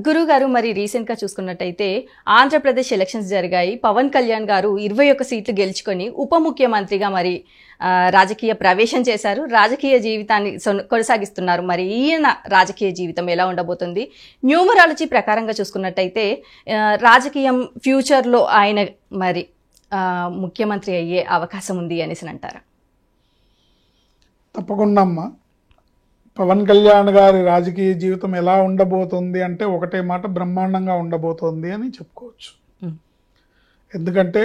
గురుగారు, మరి రీసెంట్గా చూసుకున్నట్టయితే ఆంధ్రప్రదేశ్ ఎలక్షన్స్ జరిగాయి. పవన్ కళ్యాణ్ గారు 21 సీట్లు గెలుచుకొని ఉప ముఖ్యమంత్రిగా మరి రాజకీయ ప్రవేశం చేశారు. రాజకీయ జీవితాన్ని కొనసాగిస్తున్నారు. మరి ఈయన రాజకీయ జీవితం ఎలా ఉండబోతుంది? న్యూమరాలజీ ప్రకారంగా చూసుకున్నట్టయితే రాజకీయం ఫ్యూచర్లో ఆయన మరి ముఖ్యమంత్రి అయ్యే అవకాశం ఉంది అనేసి అంటారా? తప్పకుండా అమ్మా. పవన్ కళ్యాణ్ గారి రాజకీయ జీవితం ఎలా ఉండబోతుంది అంటే ఒకటే మాట, బ్రహ్మాండంగా ఉండబోతోంది అని చెప్పుకోవచ్చు. ఎందుకంటే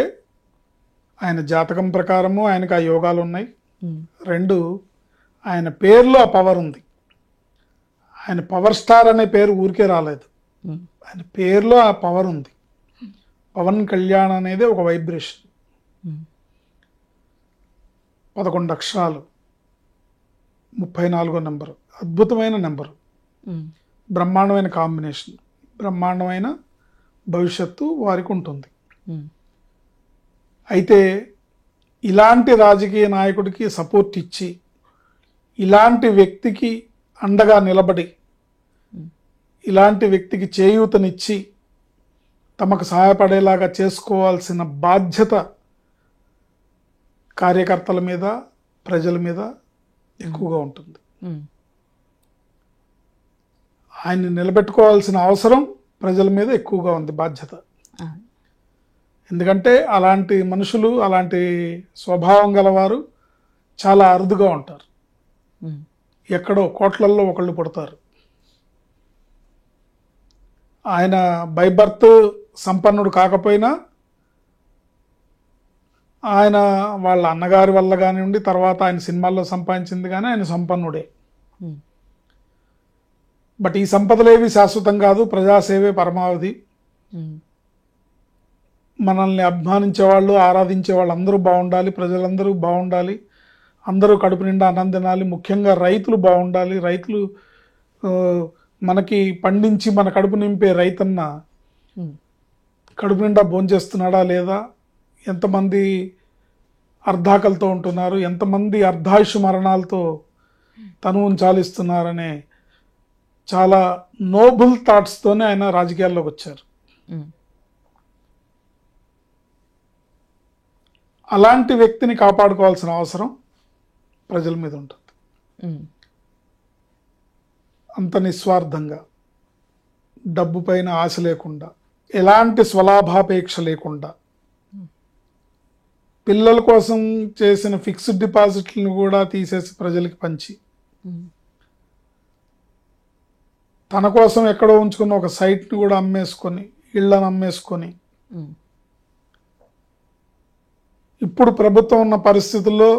ఆయన జాతకం ప్రకారము ఆయనకు ఆ యోగాలు ఉన్నాయి. 2, ఆయన పేరులో ఆ పవర్ ఉంది. ఆయన పవర్ స్టార్ అనే పేరు ఊరికే రాలేదు, ఆయన పేరులో ఆ పవర్ ఉంది. పవన్ కళ్యాణ్ అనేది ఒక వైబ్రేషన్. 11 అక్షరాలు, 34వ నెంబరు, అద్భుతమైన నెంబరు, బ్రహ్మాండమైన కాంబినేషన్, బ్రహ్మాండమైన భవిష్యత్తు వారికి ఉంటుంది. అయితే ఇలాంటి రాజకీయ నాయకుడికి సపోర్ట్ ఇచ్చి, ఇలాంటి వ్యక్తికి అండగా నిలబడి, ఇలాంటి వ్యక్తికి చేయూతనిచ్చి తమకు సహాయపడేలాగా చేసుకోవాల్సిన బాధ్యత కార్యకర్తల మీద, ప్రజల మీద ఎక్కువగా ఉంటుంది. ఆయన్ని నిలబెట్టుకోవాల్సిన అవసరం ప్రజల మీద ఎక్కువగా ఉంది, బాధ్యత. ఎందుకంటే అలాంటి మనుషులు, అలాంటి స్వభావం గలవారు చాలా అరుదుగా ఉంటారు. ఎక్కడో కోట్లల్లో ఒకళ్ళు పుడతారు. ఆయన బై బర్త్ సంపన్నుడు కాకపోయినా ఆయన వాళ్ళ అన్నగారి వల్ల కానివ్వండి, తర్వాత ఆయన సినిమాల్లో సంపాదించింది కానీ ఆయన సంపన్నుడే. బట్ ఈ సంపదలేవి శాశ్వతం కాదు, ప్రజాసేవే పరమావధి. మనల్ని అభిమానించే వాళ్ళు, ఆరాధించే వాళ్ళు అందరూ బాగుండాలి, ప్రజలందరూ బాగుండాలి, అందరూ కడుపు నిండా అన్నం తినాలి, ముఖ్యంగా రైతులు బాగుండాలి. రైతులు మనకి పండించి మన కడుపు నింపే రైతన్న కడుపు నిండా భోంచేస్తున్నాడా లేదా, ఎంతమంది అర్ధాకలతో ఉంటున్నారు, ఎంతమంది అర్ధాయుష్ మరణాలతో తనువును చాలిస్తున్నారనే చాలా నోబుల్ థాట్స్తోనే ఆయన రాజకీయాల్లోకి వచ్చారు. అలాంటి వ్యక్తిని కాపాడుకోవాల్సిన అవసరం ప్రజల మీద ఉంటుంది. అంత నిస్వార్థంగా, డబ్బు పైన ఆశ లేకుండా, ఎలాంటి స్వలాభాపేక్ష లేకుండా, పిల్లల కోసం చేసిన ఫిక్స్డ్ డిపాజిట్లను కూడా తీసేసి ప్రజలకి పంచి, తన కోసం ఎక్కడో ఉంచుకున్న ఒక సైట్ని కూడా అమ్మేసుకొని, ఇళ్లను అమ్మేసుకొని, ఇప్పుడు ప్రభుత్వం ఉన్న పరిస్థితుల్లో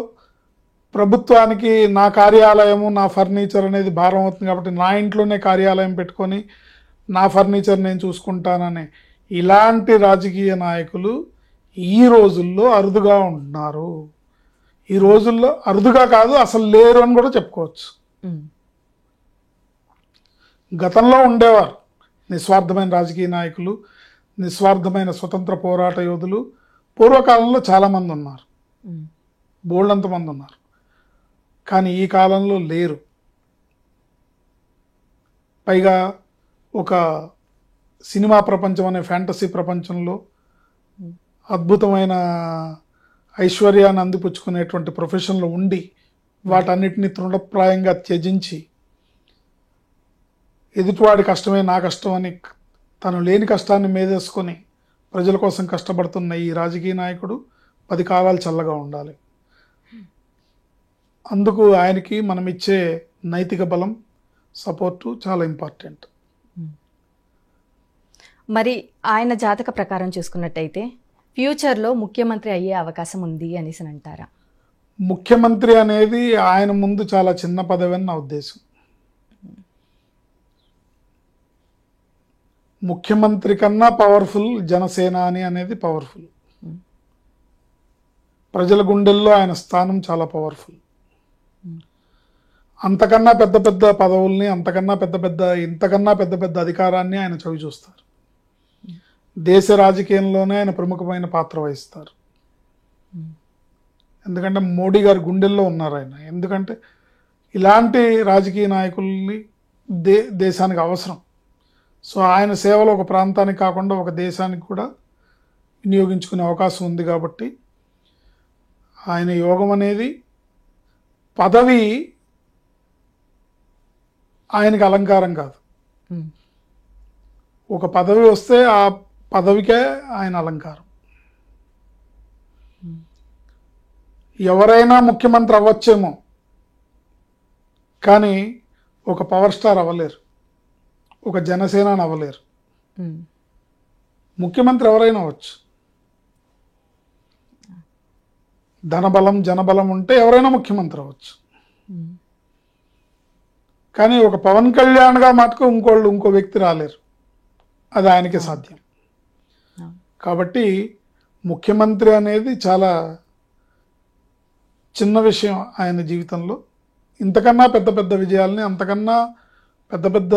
ప్రభుత్వానికి నా కార్యాలయము, నా ఫర్నిచర్ అనేది భారం అవుతుంది కాబట్టి నా ఇంట్లోనే కార్యాలయం పెట్టుకొని నా ఫర్నిచర్ నేను చూసుకుంటాననే ఇలాంటి రాజకీయ నాయకులు ఈ రోజుల్లో అరుదుగా ఉంటున్నారు. ఈ రోజుల్లో అరుదుగా కాదు, అసలు లేరు అని కూడా చెప్పుకోవచ్చు. గతంలో ఉండేవారు నిస్వార్థమైన రాజకీయ నాయకులు, నిస్వార్థమైన స్వతంత్ర పోరాట యోధులు. పూర్వకాలంలో చాలామంది ఉన్నారు, బోల్డంతమంది ఉన్నారు. కానీ ఈ కాలంలో లేరు. పైగా ఒక సినిమా ప్రపంచం అనే ఫ్యాంటసీ ప్రపంచంలో అద్భుతమైన ఐశ్వర్యాన్ని అందిపుచ్చుకునేటువంటి ప్రొఫెషన్లో ఉండి వాటన్నిటిని తృణప్రాయంగా త్యజించి ఎదుటివాడి కష్టమే నా కష్టం అని తను లేని కష్టాన్ని మేదేసుకొని ప్రజల కోసం కష్టపడుతున్న ఈ రాజకీయ నాయకుడు 10 కాలాలు చల్లగా ఉండాలి. అందుకు ఆయనకి మనం ఇచ్చే నైతిక బలం, సపోర్టు చాలా ఇంపార్టెంట్. మరి ఆయన జాతక ప్రకారం చూసుకున్నట్టయితే ఫ్యూచర్లో ముఖ్యమంత్రి అయ్యే అవకాశం ఉంది అనేసి అంటారా? ముఖ్యమంత్రి అనేది ఆయన ముందు చాలా చిన్న పదవి అని నా ఉద్దేశం. ముఖ్యమంత్రి కన్నా పవర్ఫుల్ జనసేనాని అనేది పవర్ఫుల్. ప్రజల గుండెల్లో ఆయన స్థానం చాలా పవర్ఫుల్. అంతకన్నా పెద్ద పెద్ద పదవుల్ని, ఇంతకన్నా పెద్ద పెద్ద అధికారాన్ని ఆయన చవి చూస్తారు. దేశ రాజకీయంలోనే ఆయన ప్రముఖమైన పాత్ర వహిస్తారు. ఎందుకంటే మోడీ గారి గుండెల్లో ఉన్నారు ఆయన. ఎందుకంటే ఇలాంటి రాజకీయ నాయకుల్ని దేశానికి అవసరం. సో ఆయన సేవలు ఒక ప్రాంతానికి కాకుండా ఒక దేశానికి కూడా వినియోగించుకునే అవకాశం ఉంది కాబట్టి ఆయన యోగం అనేది పదవి ఆయనకి అలంకారం కాదు. ఒక పదవి వస్తే ఆ పదవికే ఆయన అలంకారం. ఎవరైనా ముఖ్యమంత్రి అవ్వచ్చేమో, కానీ ఒక పవర్ స్టార్ అవ్వలేరు, ఒక జనసేనాని అవ్వలేరు. ముఖ్యమంత్రి ఎవరైనా అవ్వచ్చు, ధనబలం జనబలం ఉంటే ఎవరైనా ముఖ్యమంత్రి అవ్వచ్చు. కానీ ఒక పవన్ కళ్యాణ్గా మటుకు ఇంకో వ్యక్తి రాలేరు, అది ఆయనకే సాధ్యం. కాబట్టి ముఖ్యమంత్రి అనేది చాలా చిన్న విషయం ఆయన జీవితంలో. ఇంతకన్నా పెద్ద పెద్ద విజయాల్ని, అంతకన్నా పెద్ద పెద్ద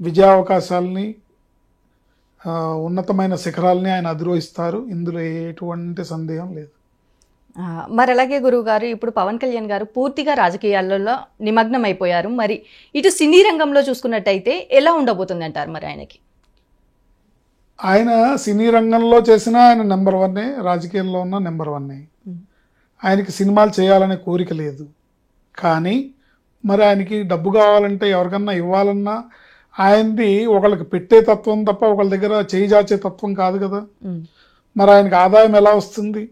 విజయావకాశాలని, ఉన్నతమైన శిఖరాలని ఆయన అధిరోహిస్తారు. ఇందులో ఎటువంటి సందేహం లేదు. మరి అలాగే గురువు గారు, ఇప్పుడు పవన్ కళ్యాణ్ గారు పూర్తిగా రాజకీయాలలో నిమగ్నం అయిపోయారు. మరి ఇటు సినీ రంగంలో చూసుకున్నట్టయితే ఎలా ఉండబోతుంది అంటారు మరి ఆయనకి? ఆయన సినీ రంగంలో చేసిన ఆయన నెంబర్ 1, రాజకీయాల్లో ఉన్న నెంబర్ 1. ఆయనకి సినిమాలు చేయాలనే కోరిక లేదు. కానీ మరి ఆయనకి డబ్బు కావాలంటే, ఎవరికన్నా ఇవ్వాలన్నా ఆయనది ఒకళ్ళకి పెట్టే తత్వం తప్ప ఒకళ్ళ దగ్గర చేయి జాచే తత్వం కాదు కదా. మరి ఆయనకి ఆదాయం ఎలా వస్తుంది?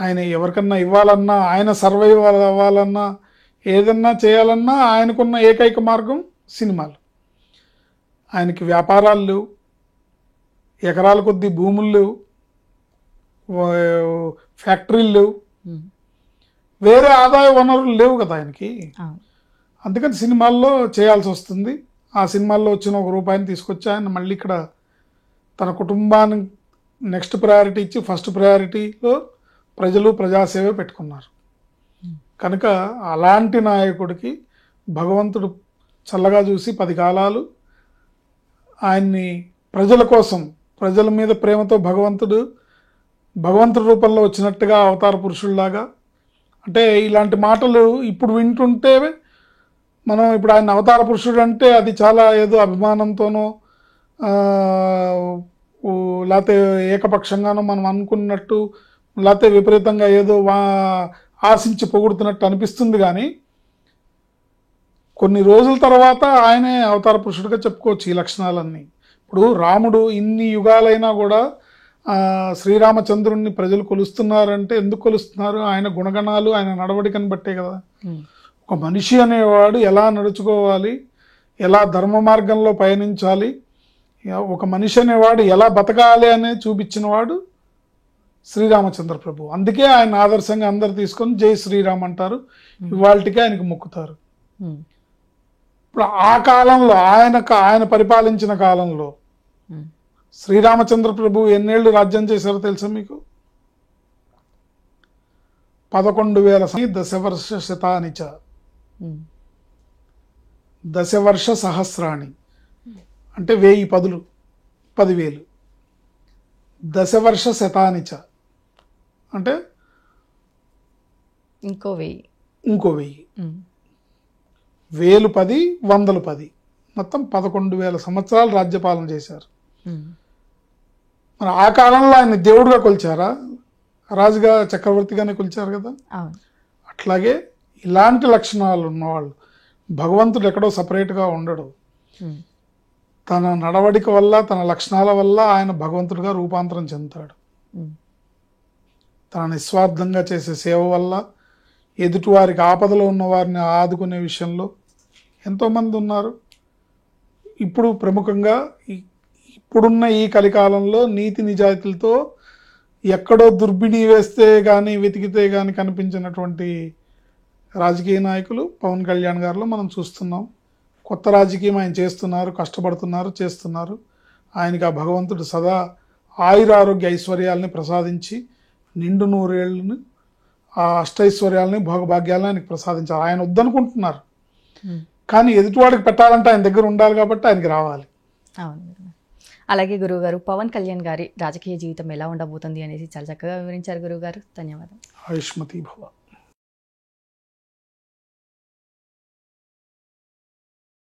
ఆయన ఎవరికన్నా ఇవ్వాలన్నా, ఆయన సర్వైవ్ అవ్వాలన్నా, ఏదన్నా చేయాలన్నా ఆయనకున్న ఏకైక మార్గం సినిమాలు. ఆయనకి వ్యాపారాలు లేవు, ఎకరాల కొద్దీ భూములు లేవు, ఫ్యాక్టరీలు లేవు, వేరే ఆదాయ వనరులు లేవు కదా ఆయనకి. అందుకని సినిమాల్లో చేయాల్సి వస్తుంది. ఆ సినిమాల్లో వచ్చిన ₹1 తీసుకొచ్చి ఆయన మళ్ళీ ఇక్కడ తన కుటుంబానికి నెక్స్ట్ ప్రయారిటీ ఇచ్చి ఫస్ట్ ప్రయారిటీలో ప్రజలు ప్రజాసేవ పెట్టుకున్నారు. కనుక అలాంటి నాయకుడికి భగవంతుడు చల్లగా చూసి 10 కాలాలు ఆయన్ని ప్రజల కోసం, ప్రజల మీద ప్రేమతో భగవంతుడి రూపంలో వచ్చినట్టుగా అవతార పురుషుల్లాగా, అంటే ఇలాంటి మాటలు ఇప్పుడు వింటుంటే మనం ఇప్పుడు ఆయన అవతార పురుషుడు అంటే అది చాలా ఏదో అభిమానంతోనో లేకపోతే ఏకపక్షంగానో మనం అనుకున్నట్టు, లేకపోతే విపరీతంగా ఏదో ఆశించి పొగుడుతున్నట్టు అనిపిస్తుంది. కానీ కొన్ని రోజుల తర్వాత ఆయనే అవతార పురుషుడిగా చెప్పుకోవచ్చు ఈ లక్షణాలన్నీ. ఇప్పుడు రాముడు ఇన్ని యుగాలైనా కూడా శ్రీరామచంద్రుణ్ణి ప్రజలు కొలుస్తున్నారంటే ఎందుకు కొలుస్తున్నారు? ఆయన గుణగణాలు, ఆయన నడవడికని బట్టే కదా. ఒక మనిషి అనేవాడు ఎలా నడుచుకోవాలి, ఎలా ధర్మ మార్గంలో పయనించాలి, ఒక మనిషి అనేవాడు ఎలా బతకాలి అనేది చూపించినవాడు శ్రీరామచంద్ర ప్రభు. అందుకే ఆయన ఆదర్శంగా అందరు తీసుకొని జై శ్రీరామ్ అంటారు, ఇవాళకి ఆయనకు మొక్కుతారు. ఇప్పుడు ఆ కాలంలో ఆయన పరిపాలించిన కాలంలో శ్రీరామచంద్ర ప్రభు ఎన్నేళ్ళు రాజ్యం చేశారో తెలుసా మీకు? 11,000 దశవర్ష శతానిచ, దశవర్ష సహస్రాణి అంటే 1000 పదులు, 10,000. దశవర్ష శతానిచ అంటే ఇంకో 1000. 1000 10, 100 10, మొత్తం 11,000 సంవత్సరాలు రాజ్యపాలన చేశారు. మరి ఆ కాలంలో ఆయన దేవుడుగా కొలిచారా? రాజుగా, చక్రవర్తిగానే కొలిచారు కదా. అట్లాగే ఇలాంటి లక్షణాలు ఉన్నవాళ్ళు, భగవంతుడు ఎక్కడో సపరేట్గా ఉండడు. తన నడవడిక వల్ల, తన లక్షణాల వల్ల ఆయన భగవంతుడిగా రూపాంతరం చెందుతాడు. తన నిస్వార్థంగా చేసే సేవ వల్ల, ఎదుటివారికి ఆపదలో ఉన్న వారిని ఆదుకునే విషయంలో ఎంతోమంది ఉన్నారు. ఇప్పుడు ప్రముఖంగా ఇప్పుడున్న ఈ కలికాలంలో నీతి నిజాయితీలతో ఎక్కడో దుర్బిణి వేస్తే కానీ, వెతికితే కానీ కనిపించినటువంటి రాజకీయ నాయకులు పవన్ కళ్యాణ్ గారిలో మనం చూస్తున్నాం. కొత్త రాజకీయం ఆయన చేస్తున్నారు, కష్టపడుతున్నారు, చేస్తున్నారు. ఆయనకి ఆ భగవంతుడు సదా ఆయురారోగ్య ఐశ్వర్యాలని ప్రసాదించి నిండు 100 ఏళ్ళని, ఆ అష్టైశ్వర్యాలని, భోగభాగ్యాలని ఆయనకి ప్రసాదించారు. ఆయన వద్దనుకుంటున్నారు, కానీ ఎదుటివాడికి పెట్టాలంటే ఆయన దగ్గర ఉండాలి కాబట్టి ఆయనకి రావాలి. అవును. అలాగే గురువు గారు, పవన్ కళ్యాణ్ గారి రాజకీయ జీవితం ఎలా ఉండబోతుంది అనేసి చాలా చక్కగా వివరించారు గురువు గారు. ధన్యవాదాలు. ఆయుష్మతి భవ.